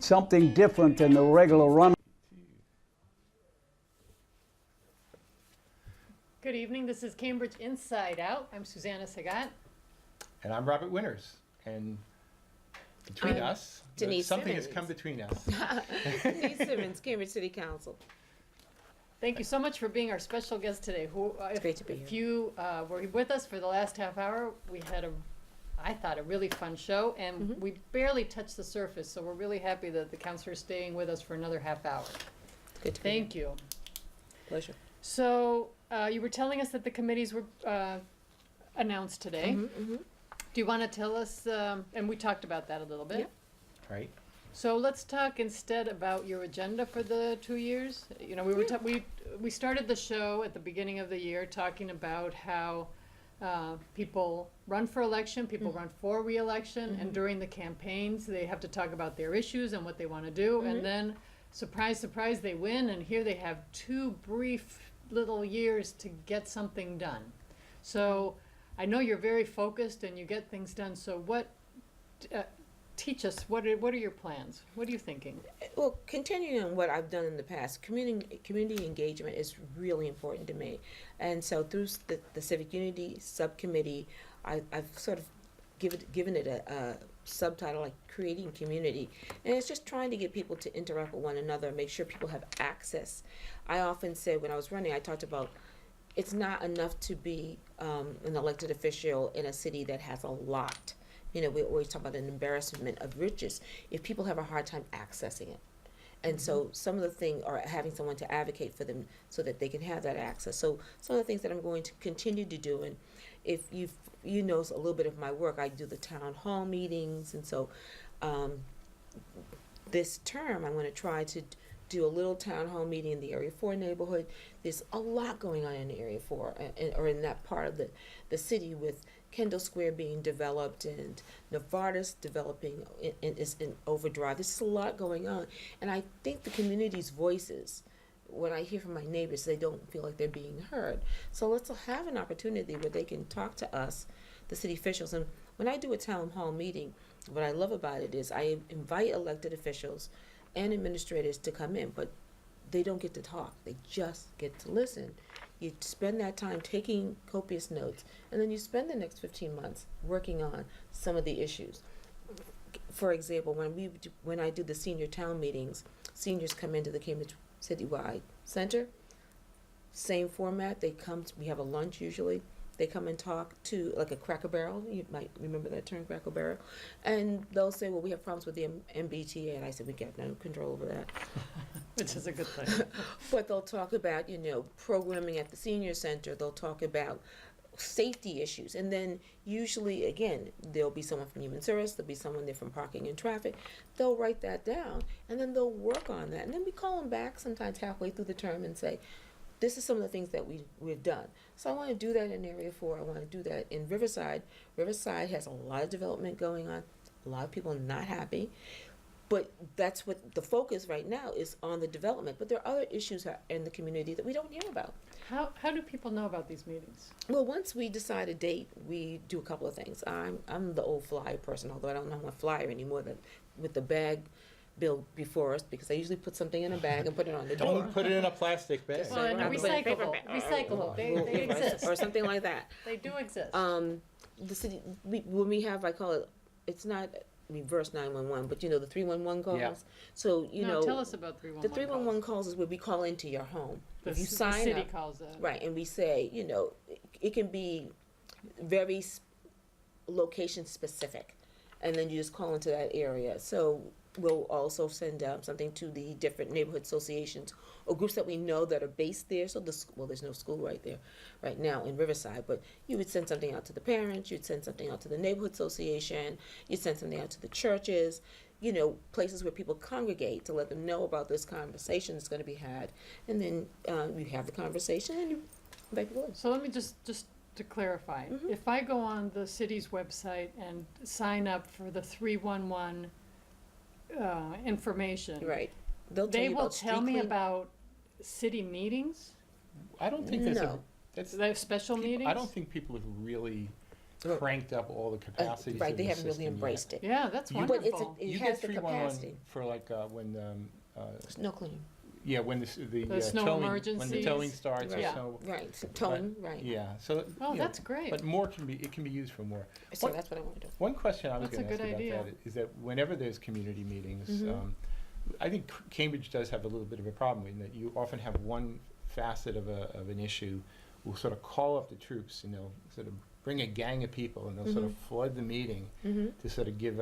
something different than the regular run. Good evening, this is Cambridge Inside Out. I'm Susanna Sagat. And I'm Robert Winters. And between us, Denise something has Simmons. come between us. Denise Simmons, Cambridge City Council. Thank you so much for being our special guest today. It's great to be If here. you were with us for the last half hour, we had I thought, a really fun show, and we barely touched the surface, so we're really happy that the counselor is staying with us for another half hour. Good to be Thank you. here. Pleasure. So, you were telling us that the committees were announced today. Do you want to tell us, and we talked about that a little bit. Yep. Right? So let's talk instead about your agenda for the 2 years. You know, we started the show at the beginning of the year talking about how people run for election, people run for re-election, and during the campaigns they have to talk about their issues and what they want to do, and then surprise, surprise, they win, and here they have 2 brief little years to get something done. So I know you're very focused and you get things done. So teach us, what are your plans? What are you thinking? Well, continuing on what I've done in the past, community engagement is really important to me. And so through the Civic Unity Subcommittee, I've sort of given it a subtitle like Creating Community. And it's just trying to get people to interact with one another, make sure people have access. I often say when I was running, I talked about it's not enough to be an elected official in a city that has a lot. You know, we always talk about an embarrassment of riches if people have a hard time accessing it. And so some of the things are having someone to advocate for them so that they can have that access. So some of the things that I'm going to continue to do, and if you know a little bit of my work, I do the town hall meetings, and so this term I'm going to try to do a little town hall meeting in the Area 4 neighborhood. There's a lot going on in the Area 4 or in that part of the city, with Kendall Square being developed and Novartis developing is in overdrive. There's a lot going on. And I think the community's voices, when I hear from my neighbors, they don't feel like they're being heard. So let's have an opportunity where they can talk to us, the city officials. And when I do a town hall meeting, what I love about it is I invite elected officials and administrators to come in, but they don't get to talk. They just get to listen. You spend that time taking copious notes, and then you spend the next 15 months working on some of the issues. For example, when I do the senior town meetings, seniors come into the Cambridge Citywide Center. Same format. They come. We have a lunch usually. They come and talk to like a Cracker Barrel. You might remember that term, Cracker Barrel. And they'll say, well, we have problems with the MBTA. And I said, we got no control over that. Which is a good thing. But they'll talk about, programming at the senior center. They'll talk about safety issues. And then usually, again, there'll be someone from Human Service. There'll be someone there from Parking and Traffic. They'll write that down. And then they'll work on that. And then we call them back sometimes halfway through the term and say, this is some of the things that we've done. So I want to do that in Area 4. I want to do that in Riverside. Riverside has a lot of development going on. A lot of people are not happy. But that's what the focus right now is on the development. But there are other issues in the community that we don't hear about. How do people know about these meetings? Well, once we decide a date, we do a couple of things. I'm the old flyer person, although I don't know a flyer anymore, with the bag bill before us, because I usually put something in a bag and put it on the door. Don't put it in a plastic bag. Well, and Right. recyclable. They exist. Or something like that. They do exist. The city, when we have, I call it, it's not reverse 911, but the 311 calls. Yeah. So, tell us about 311 the 311 calls is where we call into your home. The If you the sign city up, calls that. right, and we say, it can be very location specific, and then you just call into that area. So we'll also send out something to the different neighborhood associations or groups that we know that are based there. So there's no school right now in Riverside, but you would send something out to the parents, you'd send something out to the neighborhood association, you'd send something out to the churches, places where people congregate, to let them know about this conversation that's going to be had. And then you have the conversation and you invite people in. So let me just to clarify. If I go on the city's website and sign up for the 311 information, Right. They'll tell they you will about tell street me clean- about city meetings. I don't think there's No. They have special meetings. I don't think people have really cranked up all the capacities right, of they the haven't really system yet. embraced it. Yeah, that's You- But wonderful. it You has get the 311 capacity. for like when Snow cleaning. yeah, when the snow towing, when the emergencies. towing starts or Yeah. so. Right, so towing, right. Yeah, so Oh, you know, that's great. but more it can be used for more. So What- that's what I want to do. One question I was That's a going to ask good about idea. that is that whenever there's community meetings, Mhm. I think Cambridge does have a little bit of a problem in that you often have one facet of an issue will sort of call up the troops, and they'll sort of bring a gang of people, and they'll sort of flood the meeting Mm-hmm. to sort of give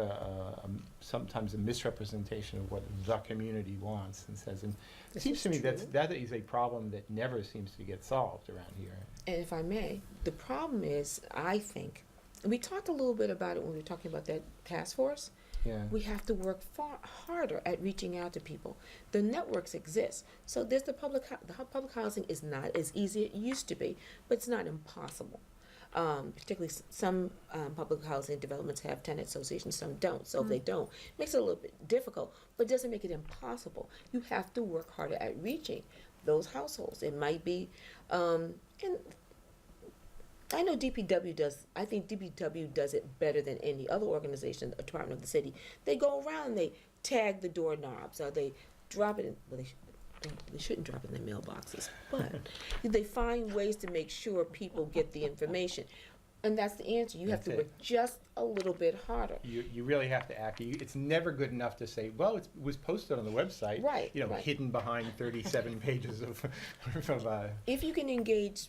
sometimes a misrepresentation of what the community wants and says. And it This seems is to me true. that is a problem that never seems to get solved around here. And if I may, the problem is, I think, and we talked a little bit about it when we were talking about that task force. Yeah. We have to work far harder at reaching out to people. The networks exist. So there's the public housing is not as easy as it used to be, but it's not impossible. Particularly some public housing developments have tenant associations, some don't. So if they don't, it makes it a little bit difficult, but it doesn't make it impossible. You have to work harder at reaching those households. It might be, and I know DPW does. I think DPW does it better than any other organization, a department of the city. They go around, they tag the doorknobs, or they drop it in. Well, they shouldn't drop it in their mailboxes, but they find ways to make sure people get the information. And that's the answer. You have That's to work just a little bit harder. You really have to act. It's never good enough to say, well, it was posted on the website, Right, you know, right. hidden behind 37 pages of If you can engage,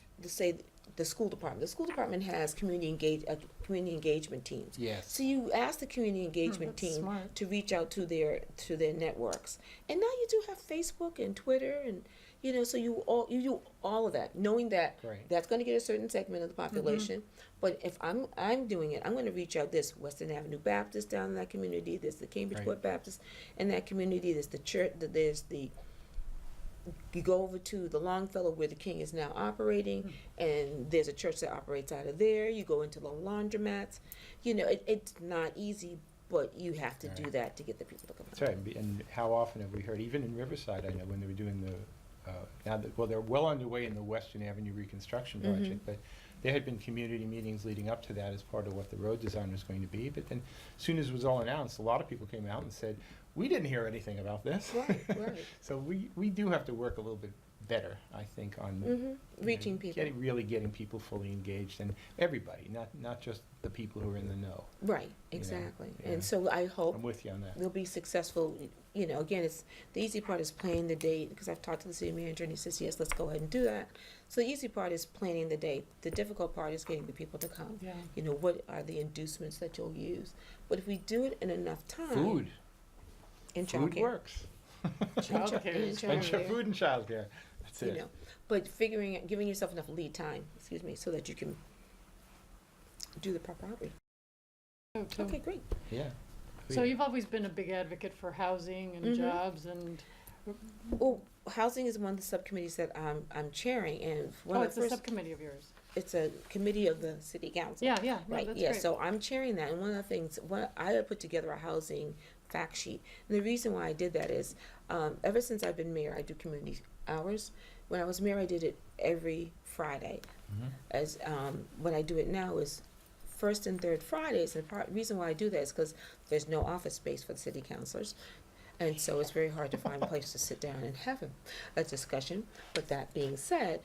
the school department. The school department has community engagement teams. yes. So you ask the community engagement that's team smart. to reach out to their networks, and now you do have Facebook and Twitter, and so you do all of that, knowing that Right. that's going to get a certain segment of the population. But if I'm doing it, I'm going to reach out. This Western Avenue Baptist down in that community. There's the Cambridgeport Baptist in that community. There's the church. There's the you go over to the Longfellow where the King is now operating, and there's a church that operates out of there. You go into the laundromats. It's not easy, but you have to do Right. that to get the people to come out. That's right. And how often have we heard, even in Riverside, I know when they were doing they're well underway in the Western Avenue reconstruction project, but there had been community meetings leading up to that as part of what the road design was going to be. But then, as soon as it was all announced, a lot of people came out and said, we didn't hear anything about this. Right, right. So we do have to work a little bit better, I think, on Reaching people. really getting people fully engaged, and everybody, not just the people who are in the know. Right, exactly. yeah. And so I hope I'm with you on that. they'll be successful. Again, it's the easy part is planning the date, because I've talked to the city manager and he says, yes, let's go ahead and do that. So the easy part is planning the date. The difficult part is getting the people to come. Yeah. What are the inducements that you'll use? But if we do it in enough time. Food And food childcare. works. Childcare And is And childcare. food and childcare. That's it. But giving yourself enough lead time, so that you can do the proper outreach. Oh, too. Okay, great. Yeah. So you've always been a big advocate for housing and jobs and, Well, housing is one of the subcommittees that I'm chairing, and one oh, of it's the a first, subcommittee of yours. it's a committee of the city council. Yeah, yeah, no, Right, that's yeah, great. so I'm chairing that, and one of the things, I had put together a housing fact sheet. And the reason why I did that is, ever since I've been mayor, I do community hours. When I was mayor, I did it every Friday. As when I do it now is first and third Fridays, and the reason why I do that is because there's no office space for the city councilors. And so it's very hard to find a place to sit down and have a discussion. But that being said,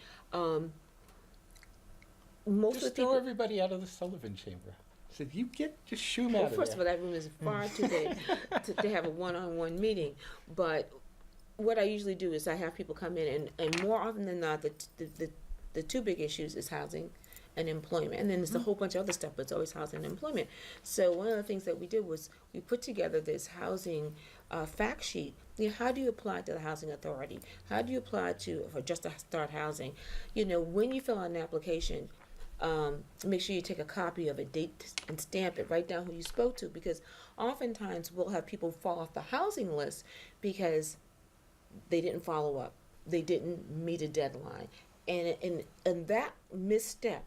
most Just of the throw people, everybody out of the Sullivan chamber. Said just shoo them out well, of first of all, there. that room is far too big to have a one-on-one meeting. But what I usually do is I have people come in, and more often than not, the two big issues is housing and employment. And then there's a whole bunch of other stuff, but it's always housing and employment. So one of the things that we did was we put together this housing fact sheet. How do you apply to the housing authority? How do you apply for just to start housing? When you fill out an application, make sure you take a copy of it, date and stamp it, write down who you spoke to, because oftentimes we'll have people fall off the housing list because they didn't follow up, they didn't meet a deadline, and that misstep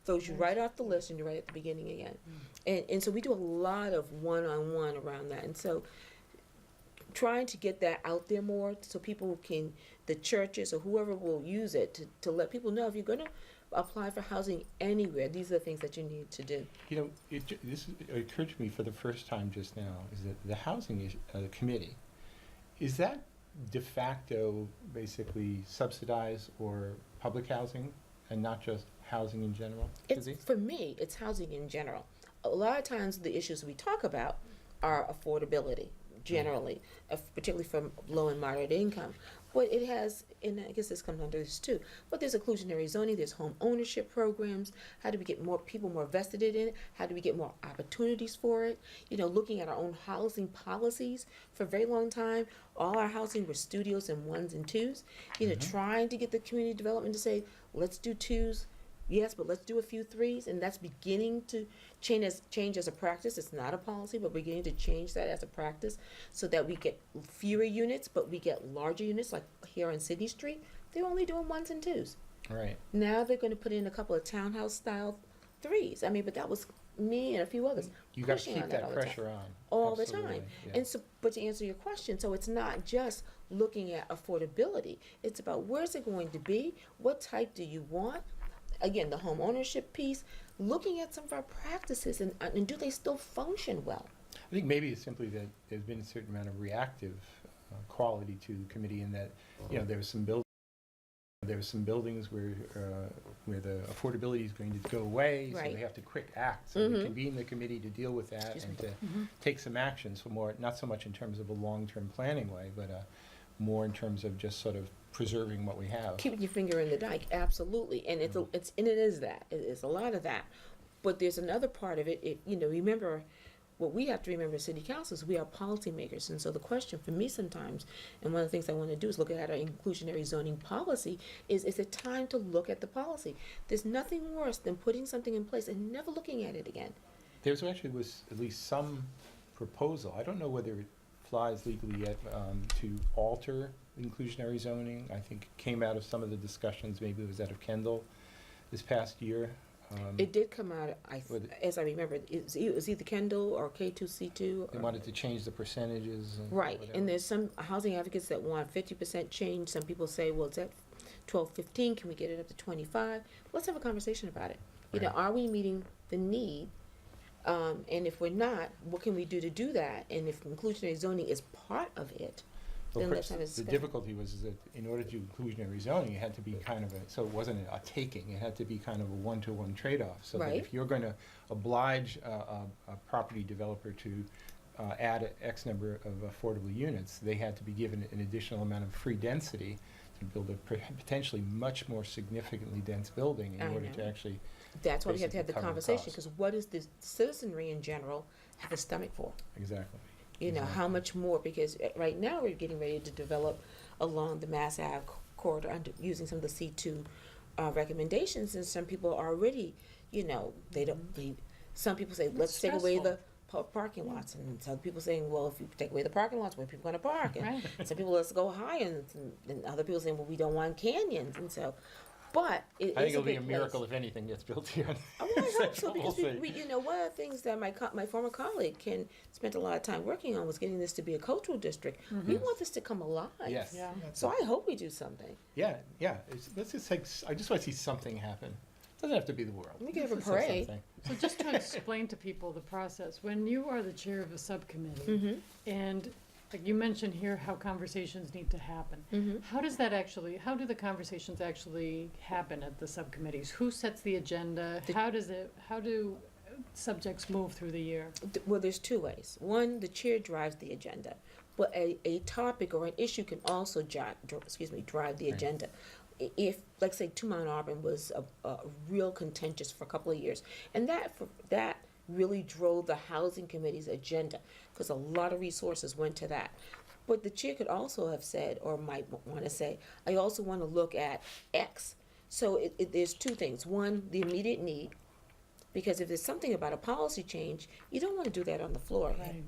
throws you right off the list, and you're right at the beginning again. And so we do a lot of one-on-one around that, and so trying to get that out there more so people can, the churches or whoever will use it to let people know, if you're going to apply for housing anywhere. These are the things that you need to do. You know, this occurred to me for the first time just now, is that the housing committee, is that de facto basically subsidized or public housing and not just housing in general? For me, it's housing in general. A lot of times the issues we talk about are affordability, generally, particularly for low and moderate income. But it has, and I guess this comes under this too, but there's inclusionary zoning, there's home ownership programs. How do we get more people more vested in it? How do we get more opportunities for it? You know, looking at our own housing policies. For a very long time, all our housing were studios and ones and twos. You know, trying to get the community development to say, let's do twos, yes, but let's do a few threes, and that's beginning to change as a practice. It's not a policy, but beginning to change that as a practice so that we get fewer units, but we get larger units, like here on Sydney Street. They're only doing ones and twos. Right. Now they're going to put in a couple of townhouse-style threes. I mean, but that was me and a few others. You got to pushing keep on that pressure on. all the Absolutely, time. yeah. And so, but to answer your question, so it's not just looking at affordability. It's about where's it going to be? What type do you want? Again, the home ownership piece, looking at some of our practices and do they still function well? I think maybe it's simply that there's been a certain amount of reactive quality to the committee in that, you know, there was some buildings where the affordability is going to go away, so Right. they have to quick act. So they convene the committee to deal with that and to take some actions for more, not so much in terms of a long-term planning way, but more in terms of just sort of preserving what we have. Keeping your finger in the dike, absolutely, and it is that. It's a lot of that, but there's another part of it. You know, remember, what we have to remember as city council is we are policymakers, and so the question for me sometimes, and one of the things I want to do is look at our inclusionary zoning policy, is it time to look at the policy? There's nothing worse than putting something in place and never looking at it again. There was at least some proposal, I don't know whether it flies legally yet, to alter inclusionary zoning. I think it came out of some of the discussions, maybe it was out of Kendall this past year. It did come out, as I remember, it was either Kendall or K2C2. They wanted to change the percentages. And Right, whatever. and there's some housing advocates that want 50% change. Some people say, well, it's at 12-15, can we get it up to 25? Let's have a conversation about it. You know, Right. are we meeting the need? And if we're not, what can we do to do that? And if inclusionary zoning is part of it, Well, then let's Chris, have a the discussion. difficulty was that in order to do inclusionary zoning, it had to be kind of so it wasn't a taking, it had to be kind of a one-to-one trade-off. So that Right. if you're going to oblige a property developer to add X number of affordable units, they had to be given an additional amount of free density to build a potentially much more significantly dense building in I order know. to actually That's why we have to have the basically cover the conversation, cost. because what does the citizenry in general have a stomach for? exactly. You know, how much more, because right now we're getting ready to develop along the Mass Ave corridor using some of the C2 recommendations, and some people are already, you know, some people say, let's take away the parking lots, and some people saying, well, if you take away the parking lots, where are people gonna park? And Right. some people, let's go high, and other people saying, well, we don't want canyons, and so, but it I think is it'll be a good place. miracle if anything gets built here. I hope so, because We'll see. we, you know, one of the things that my former colleague Ken spent a lot of time working on was getting this to be a cultural district. We want this to come alive. Yes. Yeah. So I hope we do something. Yeah. Let's just take, I just want to see something happen. Doesn't have to be the world. We can have a Let's have parade. something. So just to explain to people the process, when you are the chair of a subcommittee, and like you mentioned here how conversations need to happen, how do the conversations actually happen at the subcommittees? Who sets the agenda? How do subjects move through the year? Well, there's two ways. One, the chair drives the agenda, but a topic or an issue can also drive the Right. agenda. If, like, say, Two Mount Auburn was a real contentious for a couple of years, and that really drove the housing committee's agenda, because a lot of resources went to that. But the chair could also have said, or might want to say, I also want to look at X. So there's two things. One, the immediate need, because if there's something about a policy change, you don't want to do that on the floor. Right.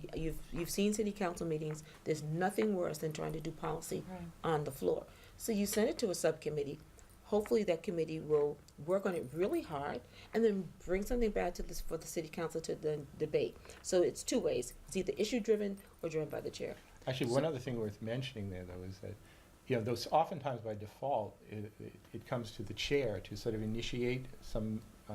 You've seen city council meetings. There's nothing worse than trying to do policy Right. on the floor. So you send it to a subcommittee. Hopefully that committee will work on it really hard and then bring something back to this for the city council to then debate. So it's two ways. It's either issue driven or driven by the chair. Actually, one other thing worth mentioning there, though, is that those oftentimes by default, it comes to the chair to sort of initiate some, I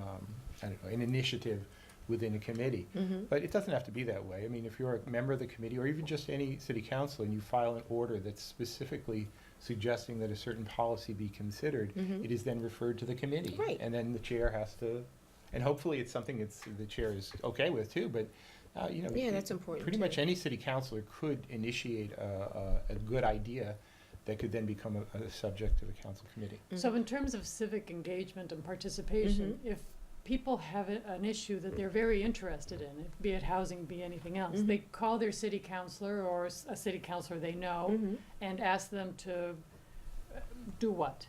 don't know, an initiative within a committee. But it doesn't have to be that way. I mean, if you're a member of the committee, or even just any city council, and you file an order that's specifically suggesting that a certain policy be considered, it is then referred to the committee. Right. And then the chair has to, and hopefully it's something the chair is okay with too, but, Yeah, that's important pretty too. much any city councilor could initiate a good idea that could then become a subject of a council committee. So in terms of civic engagement and participation, if people have an issue that they're very interested in, be it housing, be anything else, they call their city councilor or a city councilor they know and ask them to do what?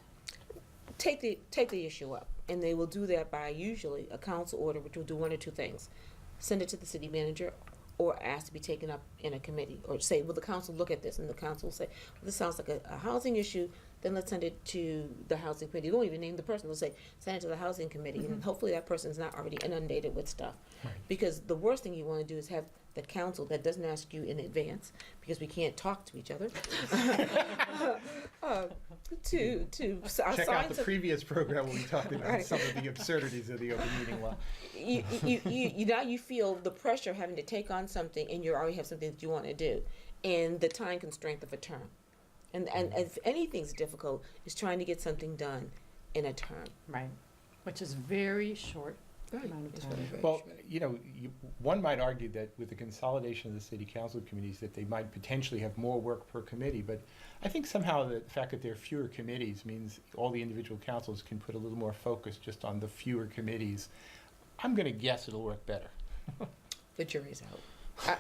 Take the issue up, and they will do that by usually a council order, which will do one or two things: send it to the city manager, or ask to be taken up in a committee, or say, will the council look at this? And the council will say, well, this sounds like a housing issue, then let's send it to the housing committee. They won't even name the person. They'll say, send it to the housing committee, and hopefully that person's not already inundated with stuff. Right. Because the worst thing you want to do is have the council that doesn't ask you in advance, because we can't talk to each other, to Check out the previous program when we talked about Right. some of the absurdities of the open meeting law. you now you feel the pressure of having to take on something, and you already have something that you want to do, and the time constraint of a term, and if anything's difficult, is trying to get something done in a term. Right. Which is very short amount of It's time. very, very Well, short. one might argue that with the consolidation of the city council committees, that they might potentially have more work per committee, but I think somehow the fact that there are fewer committees means all the individual councils can put a little more focus just on the fewer committees. I'm gonna guess it'll work better. The jury's out.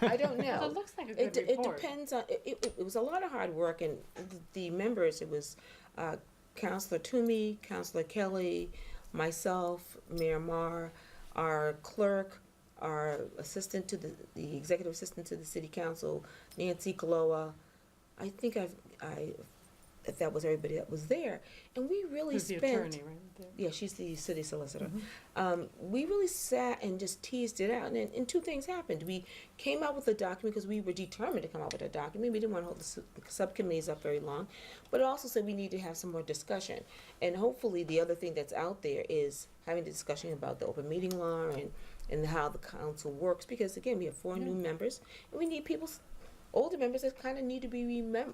I don't know. Well, it looks like a good It report. depends on, it was a lot of hard work, and the members, it was Councilor Toomey, Councilor Kelly, myself, Mayor Marr, our clerk, our assistant to the executive assistant to the city council, Nancy Kaloa. I think if that was everybody that was there, and we really Who's the spent. attorney, right? There. Yeah, she's the city solicitor. We really sat and just teased it out, and two things happened. We came out with a document because we were determined to come out with a document. We didn't want to hold the subcommittees up very long, but it also said we need to have some more discussion. And hopefully the other thing that's out there is having a discussion about the open meeting law and how the council works, because again, we have 4 new members, and we need older members that kind of need to be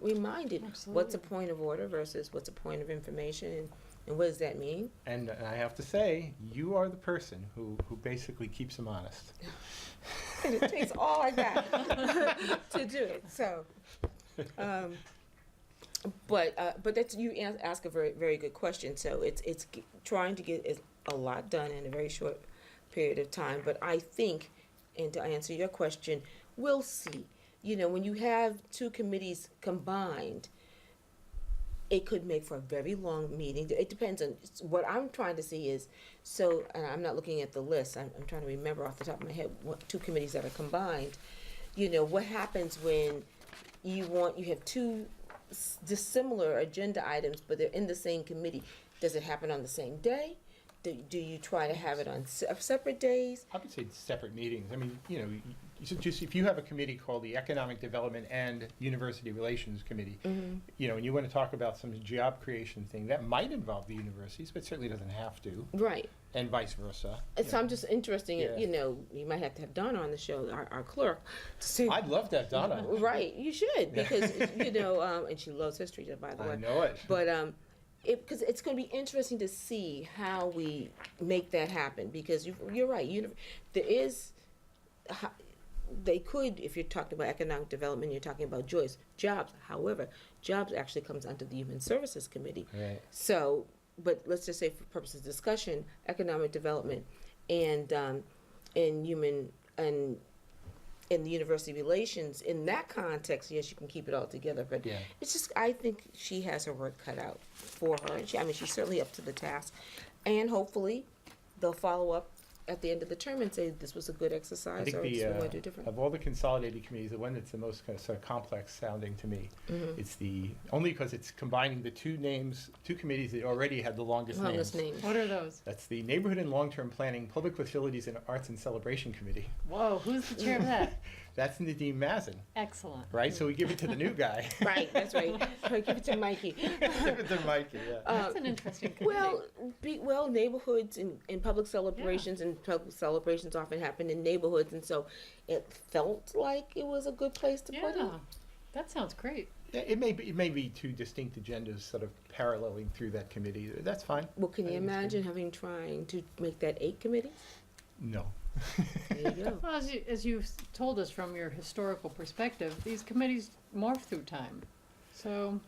reminded what's a Absolutely. point of order versus what's a point of information, and what does that mean? And I have to say, you are the person who basically keeps them honest. And it takes all I got to do it. So, but that's, you ask a very, very good question. So it's trying to get a lot done in a very short period of time. But I think, and to answer your question, we'll see. When you have 2 committees combined, it could make for a very long meeting. It depends on what I'm trying to see is, and I'm not looking at the list, I'm trying to remember off the top of my head what 2 committees that are combined. What happens when you have 2 dissimilar agenda items, but they're in the same committee? Does it happen on the same day? Do you try to have it on separate days? I would say separate meetings. I mean, just if you have a committee called the Economic Development and University Relations Committee, and you want to talk about some job creation thing, that might involve the universities, but certainly doesn't have to, Right. and vice versa. So I'm just interested in, Yeah. you might have to have Donna on the show, our clerk, to see. I'd love to have Donna. Right, you should, because, and she loves history, by the way. I know it. But because it's going to be interesting to see how we make that happen, because you're right. There is, they could, if you're talking about economic development, you're talking about jobs. However, jobs actually comes under the Human Services Committee. Right. So, but let's just say for purposes of discussion, economic development and the university relations, in that context, yes, you can keep it all together. But Yeah. it's just, I think she has her work cut out for her. And she's certainly up to the task. And hopefully, they'll follow up at the end of the term and say this was a good I exercise, think or this we want to do different. of all the consolidated committees, the one that's the most kind of sort of complex sounding to me, it's only because it's combining the 2 committees that already had the longest Longest names. names. What are those? That's the Neighborhood and Long-Term Planning, Public Facilities and Arts and Celebration Committee. Whoa, who's the chair of that? That's Nadeem Mazen, Excellent. right? So we give it to the new guy. Right, that's right. Give it to Mikey. Give it to Mikey, yeah. That's an interesting committee. Well, neighborhoods and public celebrations often happen in neighborhoods, and so it felt like it was a good place to put it. Yeah, that sounds great. Yeah, it may be two distinct agendas sort of paralleling through that committee. That's fine. Well, can you I think it's imagine trying to make that 8 committees? No. There you go. Well, as you've told us from your historical perspective, these committees morph through time. So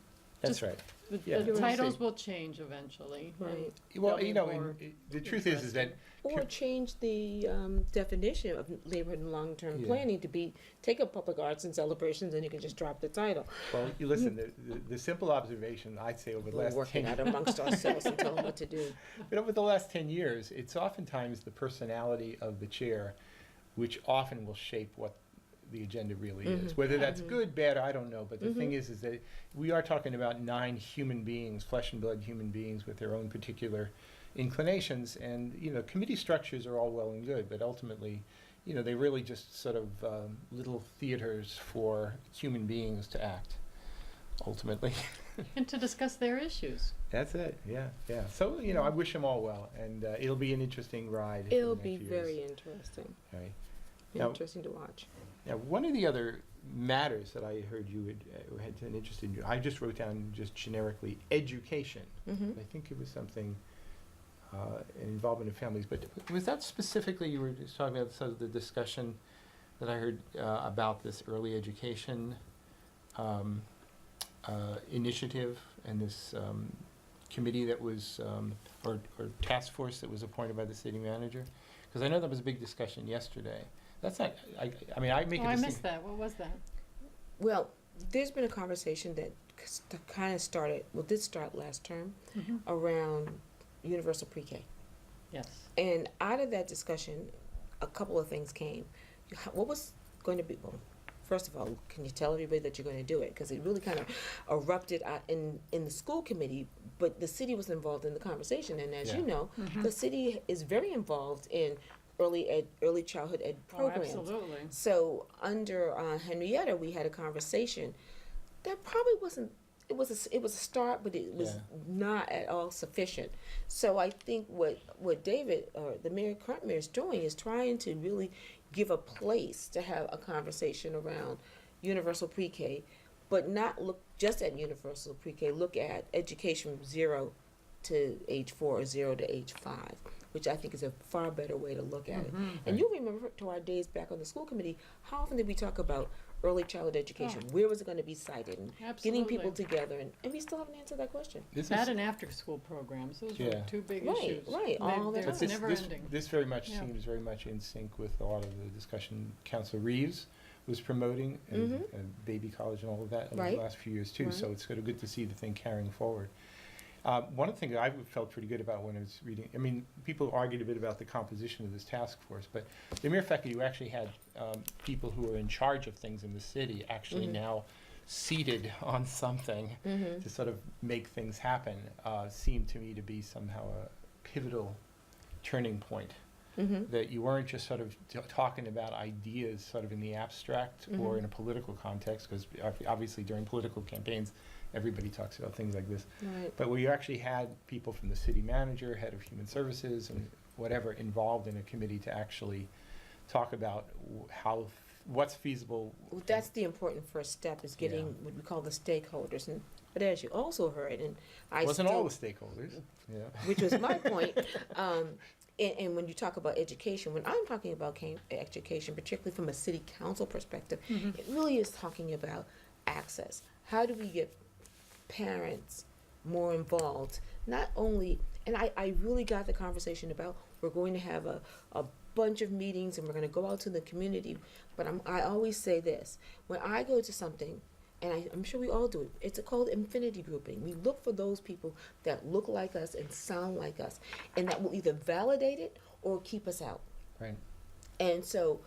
That's just right. the Yeah. titles will change eventually. Right. Well, They'll you be know, more the truth is that Or change the definition of neighborhood and long-term Yeah. planning to take up public arts and celebrations, and you can just drop the title. well, you listen. The simple observation I'd say over the We're last working 10 out amongst ourselves and tell them what to do. But over the last 10 years, it's oftentimes the personality of the chair which often will shape what the agenda really is. Whether that's good, bad, I don't know. But the thing is that we are talking about 9 human beings, flesh and blood human beings with their own particular inclinations. And, you know, committee structures are all well and good, but ultimately, you know, they're really just sort of little theaters for human beings to act, ultimately. And to discuss their issues. That's it, yeah. So, you know, I wish them all well, and it'll be an interesting ride. It'll in the be next few years. very interesting. Right. Now- Interesting to watch. Now, one of the other matters that I heard you had an interest in, I just wrote down just generically education. Mhm. I think it was something, involvement of families, but was that specifically, you were just talking about sort of the discussion that I heard about this early education initiative and this committee that was, or task force that was appointed by the city manager? Because I know that was a big discussion yesterday. That's not, I mean, I make Oh, a I distinction. missed that. What was that? Well, there's been a conversation that kind of started, did start last term, around universal pre-K. Yes. And out of that discussion, a couple of things came. What was going to be, well, first of all, can you tell everybody that you're going to do it? Because it really kind of erupted in the school committee, but the city was involved in the conversation. And as you know, the city is very involved in early childhood ed programs. Oh, absolutely. So under Henrietta, we had a conversation that probably wasn't. It was a start, but it was not at all sufficient. So I think what David or the current mayor is doing is trying to really give a place to have a conversation around universal pre-K, but not look just at universal pre-K. Look at education from 0 to age 4 or 0 to age 5. Which I think is a far better way to look at it. And you remember to our days back on the school committee, how often did we talk about early childhood education? Where was it going to be cited? And getting people together, and we still haven't answered that question. That and after-school programs, those were two big issues. Right, all They're that. But never ending. this very much Yeah. seems very much in sync with a lot of the discussion Councilor Reeves was promoting, and Baby College and all of that over the last few years too. So it's sort of good to see the thing carrying forward. One of the things I felt pretty good about when I was reading, I mean, people argued a bit about the composition of this task force, but the mere fact that you actually had people who are in charge of things in the city actually now seated on something to sort of make things happen seemed to me to be somehow a pivotal turning point. That you weren't just sort of talking about ideas sort of in the abstract or in a political context, because obviously during political campaigns, everybody talks about things like this. Right. But we actually had people from the city manager, head of human services, and whatever involved in a committee to actually talk about what's feasible. Well, that's the important first step, is getting what we call the stakeholders. But as you also heard, and I Wasn't still, all the stakeholders, which was my point. And when you talk about education, when I'm talking about education, particularly from a city council perspective, it really is talking about access. How do we get parents more involved? Not only, and I really got the conversation about, we're going to have a bunch of meetings and we're going to go out to the community, but I always say this, when I go to something, and I'm sure we all do it, it's called infinity grouping. We look for those people that look like us and sound like us, and that will either validate it or keep us out. right? And so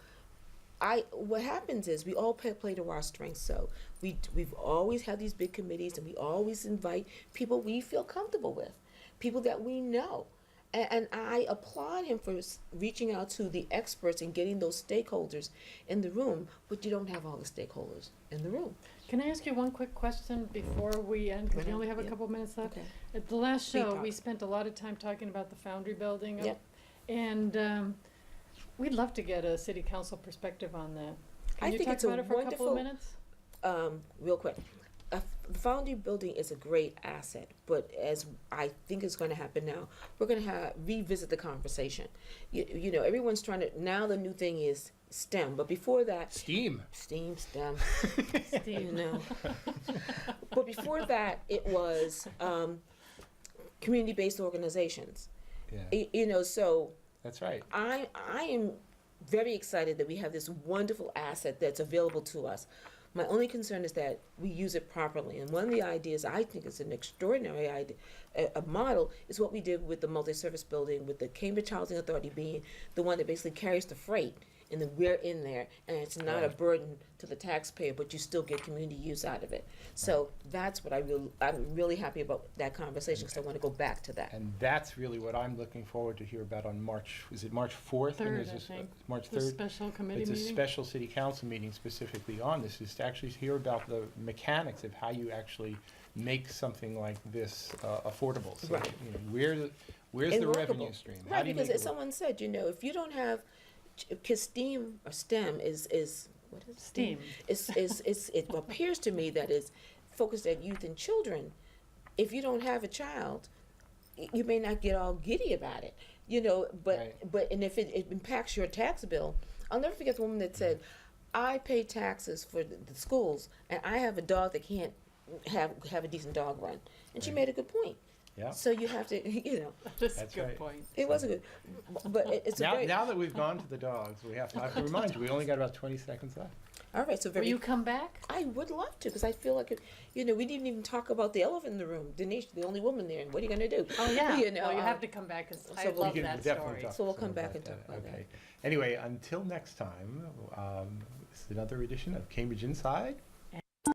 what happens is we all play to our strengths. So we've always had these big committees, and we always invite people we feel comfortable with, people that we know. And I applaud him for reaching out to the experts and getting those stakeholders in the room, but you don't have all the stakeholders in the room. Can I ask you one quick question before we end, because we only have a Yeah. couple minutes left? Okay. At the last Speed show, talk. we spent a lot of time talking about the Foundry Building. Yep. And we'd love to get a city council perspective on that. I Can you think talk it's a about it for a couple of wonderful- minutes? Real quick. The Foundry Building is a great asset, but as I think is going to happen now, we're going to revisit the conversation. You know, everyone's trying to, now the new thing is STEM, but before that, STEAM. STEAM, you Steve? know. But before that, it was community-based organizations. Yeah, You know, so that's right. I am very excited that we have this wonderful asset that's available to us. My only concern is that we use it properly. And one of the ideas I think is an extraordinary idea, a model, is what we did with the multi-service building, with the Cambridge Housing Authority being the one that basically carries the freight. And then we're in there, and it's not a Right. burden to the taxpayer, but you still get community use out of it. So that's what I'm really happy about that conversation, because I want to go back to that. And that's really what I'm looking forward to hear about on March, is it March 4th? And Third, there's I this, think. March The 3rd? special committee It's a meeting? special city council meeting specifically on this, is to actually hear about the mechanics of how you actually make something like this affordable. So, Right. you know, where's And the workable. revenue stream? How Right, do you because make as it work? someone said, you know, if you don't have, because STEAM or STEM is what is it? STEAM. It appears to me that is focused at youth and children. If you don't have a child, you may not get all giddy about it, you know. Right. But and if it impacts your tax bill, I'll never forget the woman that said, "I pay taxes for the schools, and I have a dog that can't have a decent dog run," and she Right. made a good point. Yeah. So you have to, you know, That's a That's good right. point. it was a good, but it's a Now, great. now that we've gone to the dogs, I have to remind you, we only got about 20 seconds left. All right, so Will very. you come back? I would love to, because I feel like, you know, we didn't even talk about the elephant in the room. Denise, the only woman there, and what are you going to do? Oh, yeah. You know, Well, you have to come back, because I so we'll- love We can that definitely story. talk So we'll some come back about and talk about Okay. that. Anyway, until next time, this is another edition of Cambridge Inside.